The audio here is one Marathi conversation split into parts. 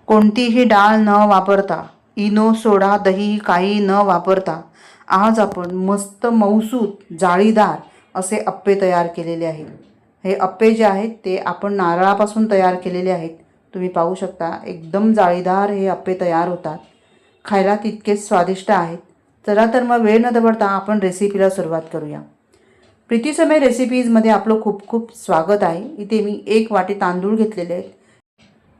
कोणतीही डाळ न वापरता, इनो, सोडा, दही काही न वापरता आज आपण मस्त मऊसूत जाळीदार असे अप्पे तयार केलेले आहेत. हे अप्पे जे आहेत ते आपण नारळापासून तयार केलेले आहेत. तुम्ही पाहू शकता एकदम जाळीदार हे अप्पे तयार होतात. खायला तितकेच स्वादिष्ट आहेत. चला तर मग वेळ न दवडता आपण रेसिपीला सुरुवात करूया. प्रीतीसमय रेसिपीजमध्ये आपलं खूप खूप स्वागत आहे. इथे मी 1 वाटी तांदूळ घेतलेले आहेत.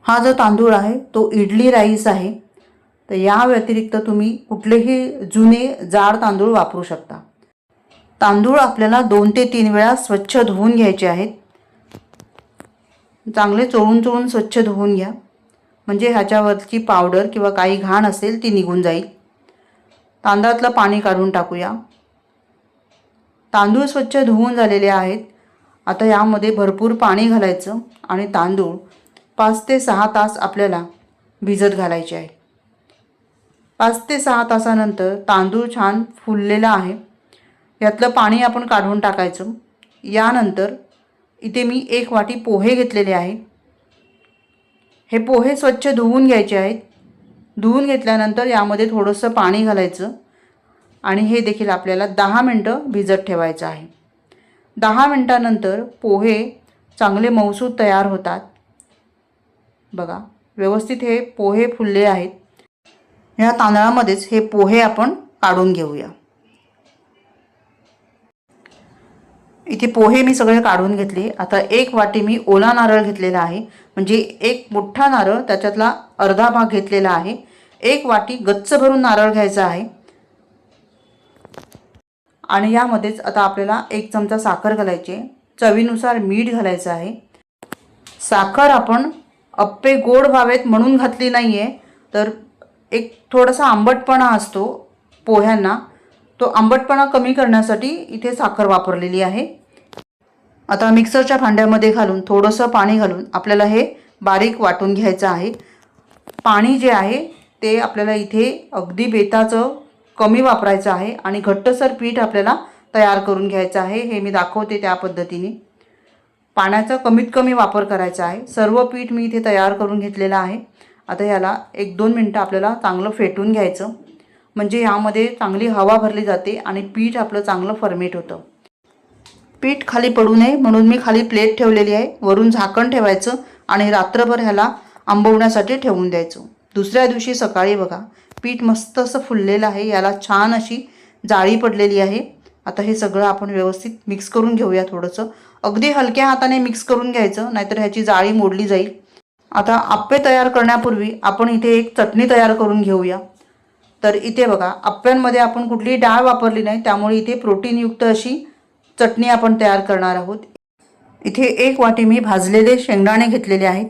हा जो तांदूळ आहे तो इडली राईस आहे. तर या व्यतिरिक्त तुम्ही कुठलेही जुने जाड तांदूळ वापरू शकता. तांदूळ आपल्याला 2 ते 3 वेळा स्वच्छ धुवून घ्यायचे आहेत. चांगले चोळून चोळून स्वच्छ धुवून घ्या, म्हणजे ह्याच्यावरची पावडर किंवा काही घाण असेल ती निघून जाईल. तांदळातलं पाणी काढून टाकूया. तांदूळ स्वच्छ धुवून झालेले आहेत. आता यामध्ये भरपूर पाणी घालायचं आणि तांदूळ 5 ते 6 तास आपल्याला भिजत घालायचे आहे. 5 ते 6 तासानंतर तांदूळ छान फुललेला आहे. यातलं पाणी आपण काढून टाकायचं. यानंतर इथे मी 1 वाटी पोहे घेतलेले आहे. हे पोहे स्वच्छ धुवून घ्यायचे आहेत. धुवून घेतल्यानंतर यामध्ये थोडंसं पाणी घालायचं आणि हे देखील आपल्याला 10 मिनटं भिजत ठेवायचं आहे. 10 मिनटानंतर पोहे चांगले मऊसूत तयार होतात. बघा व्यवस्थित हे पोहे फुलले आहेत. ह्या तांदळामध्येच हे पोहे आपण काढून घेऊया. इथे पोहे मी सगळे काढून घेतले. आता 1 वाटी मी ओला नारळ घेतलेला आहे, म्हणजे एक मोठा नारळ त्याच्यातला अर्धा भाग घेतलेला आहे. 1 वाटी गच्च भरून नारळ घ्यायचा आहे आणि यामध्येच आता आपल्याला 1 चमचा साखर घालायची. चवीनुसार मीठ घालायचं आहे. साखर आपण अप्पे गोड व्हावेत म्हणून घातली नाही आहे, तर एक थोडासा आंबटपणा असतो पोह्यांना, तो आंबटपणा कमी करण्यासाठी इथे साखर वापरलेली आहे. आता मिक्सरच्या भांड्यामध्ये घालून थोडंसं पाणी घालून आपल्याला हे बारीक वाटून घ्यायचं आहे. पाणी जे आहे ते आपल्याला इथे अगदी बेताचं कमी वापरायचं आहे आणि घट्टसर पीठ आपल्याला तयार करून घ्यायचं आहे. हे मी दाखवते त्या पद्धतीने. पाण्याचा कमीत कमी वापर करायचा आहे. सर्व पीठ मी इथे तयार करून घेतलेलं आहे. आता याला 1-2 मिनटं आपल्याला चांगलं फेटून घ्यायचं, म्हणजे यामध्ये चांगली हवा भरली जाते आणि पीठ आपलं चांगलं फर्मेट होतं. पीठ खाली पडू नये म्हणून मी खाली प्लेट ठेवलेली आहे. वरून झाकण ठेवायचं आणि रात्रभर ह्याला आंबवण्यासाठी ठेवून द्यायचं. दुसऱ्या दिवशी सकाळी बघा पीठ मस्त असं फुललेलं आहे. याला छान अशी जाळी पडलेली आहे. आता हे सगळं आपण व्यवस्थित मिक्स करून घेऊया. थोडंसं अगदी हलक्या हाताने मिक्स करून घ्यायचं, नाहीतर ह्याची जाळी मोडली जाईल. आता अप्पे तयार करण्यापूर्वी आपण इथे एक चटणी तयार करून घेऊया. तर इथे बघा अप्प्यांमध्ये आपण कुठलीही डाळ वापरली नाही, त्यामुळे इथे प्रोटीनयुक्त अशी चटणी आपण तयार करणार आहोत. इथे 1 वाटी मी भाजलेले शेंगदाणे घेतलेले आहेत.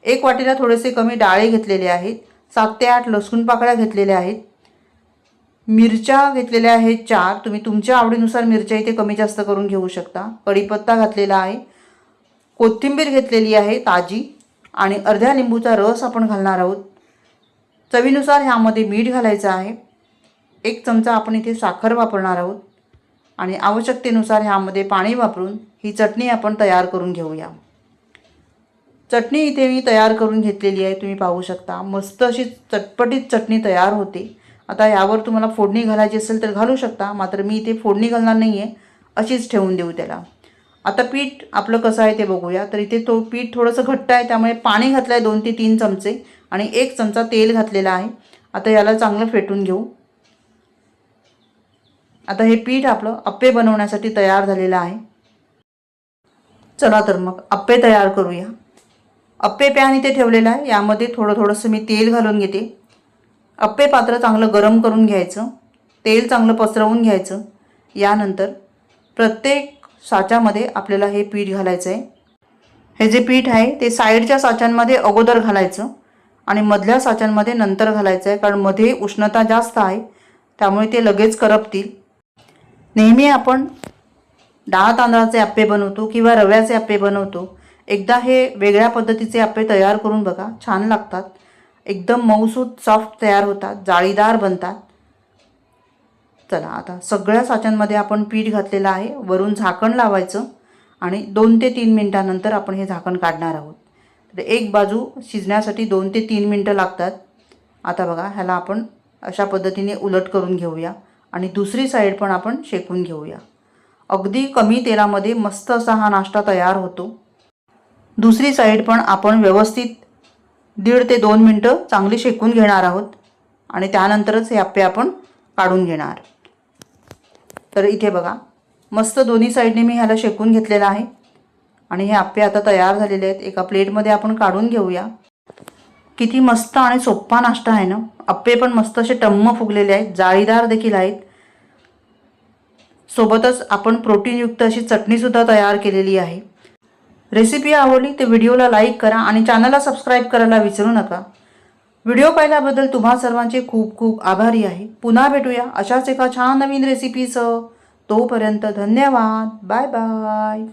1 वाटीला थोडेसे कमी डाळे घेतलेले आहेत. 7 ते 8 लसूण पाकळ्या घेतलेल्या आहेत. मिरच्या घेतलेल्या आहेत 4. तुम्ही तुमच्या आवडीनुसार मिरच्या इथे कमी जास्त करून घेऊ शकता. कढीपत्ता घातलेला आहे. कोथिंबीर घेतलेली आहे ताजी आणि अर्ध्या लिंबूचा रस आपण घालणार आहोत. चवीनुसार ह्यामध्ये मीठ घालायचं आहे. 1 चमचा आपण इथे साखर वापरणार आहोत आणि आवश्यकतेनुसार ह्यामध्ये पाणी वापरून ही चटणी आपण तयार करून घेऊया. चटणी इथे मी तयार करून घेतलेली आहे. तुम्ही पाहू शकता मस्त अशी चटपटीत चटणी तयार होते. आता यावर तुम्हाला फोडणी घालायची असेल तर घालू शकता, मात्र मी इथे फोडणी घालणार नाही आहे, अशीच ठेवून देऊ त्याला. आता पीठ आपलं कसं आहे ते बघूया. तर इथे तो पीठ थोडंसं घट्ट आहे, त्यामुळे पाणी घातलं आहे 2 ते 3 चमचे आणि 1 चमचा तेल घातलेला आहे. आता याला चांगलं फेटून घेऊ. आता हे पीठ आपलं अप्पे बनवण्यासाठी तयार झालेलं आहे. चला तर मग अप्पे तयार करूया. अप्पे पॅन इथे ठेवलेला आहे. यामध्ये थोडंसं मी तेल घालून घेते. अप्पे पात्र चांगलं गरम करून घ्यायचं. तेल चांगलं पसरवून घ्यायचं. यानंतर प्रत्येक साच्यामध्ये आपल्याला हे पीठ घालायचं आहे. हे जे पीठ आहे ते साईडच्या साच्यांमध्ये अगोदर घालायचं आणि मधल्या साच्यांमध्ये नंतर घालायचं आहे, कारण मध्ये उष्णता जास्त आहे, त्यामुळे ते लगेच करपतील. नेहमी आपण डाळ तांदळाचे अप्पे बनवतो किंवा रव्याचे अप्पे बनवतो. एकदा हे वेगळ्या पद्धतीचे अप्पे तयार करून बघा, छान लागतात. एकदम मऊसूत सॉफ्ट तयार होतात, जाळीदार बनतात. चला आता सगळ्या साच्यांमध्ये आपण पीठ घातलेलं आहे. वरून झाकण लावायचं आणि 2 ते 3 मिनिटानंतर आपण हे झाकण काढणार आहोत. तर एक बाजू शिजण्यासाठी 2 ते 3 मिनटं लागतात. आता बघा ह्याला आपण अशा पद्धतीने उलट करून घेऊया आणि दुसरी साईड पण आपण शेकून घेऊया. अगदी कमी तेलामध्ये मस्त असा हा नाश्ता तयार होतो. दुसरी साईड पण आपण व्यवस्थित 1.5 ते 2 मिनटं चांगली शेकून घेणार आहोत आणि त्यानंतरच हे आप्पे आपण काढून घेणार. तर इथे बघा मस्त दोन्ही साईडने मी ह्याला शेकून घेतलेलं आहे आणि हे आप्पे आता तयार झालेले आहेत. एका प्लेटमध्ये आपण काढून घेऊया. किती मस्त आणि सोपा नाश्ता आहे ना. आप्पे पण मस्त असे टम्म फुगलेले आहेत, जाळीदार देखील आहेत. सोबतच आपण प्रोटीनयुक्त अशी चटणीसुद्धा तयार केलेली आहे. रेसिपी आवडली तर व्हिडिओला लाईक करा आणि चॅनलला सबस्क्राईब करायला विसरू नका. व्हिडिओ पाहिल्याबद्दल तुम्हा सर्वांचे खूप खूप आभारी आहे. पुन्हा भेटूया अशाच एका छान नवीन रेसिपीसह. तोपर्यंत धन्यवाद. Bye bye.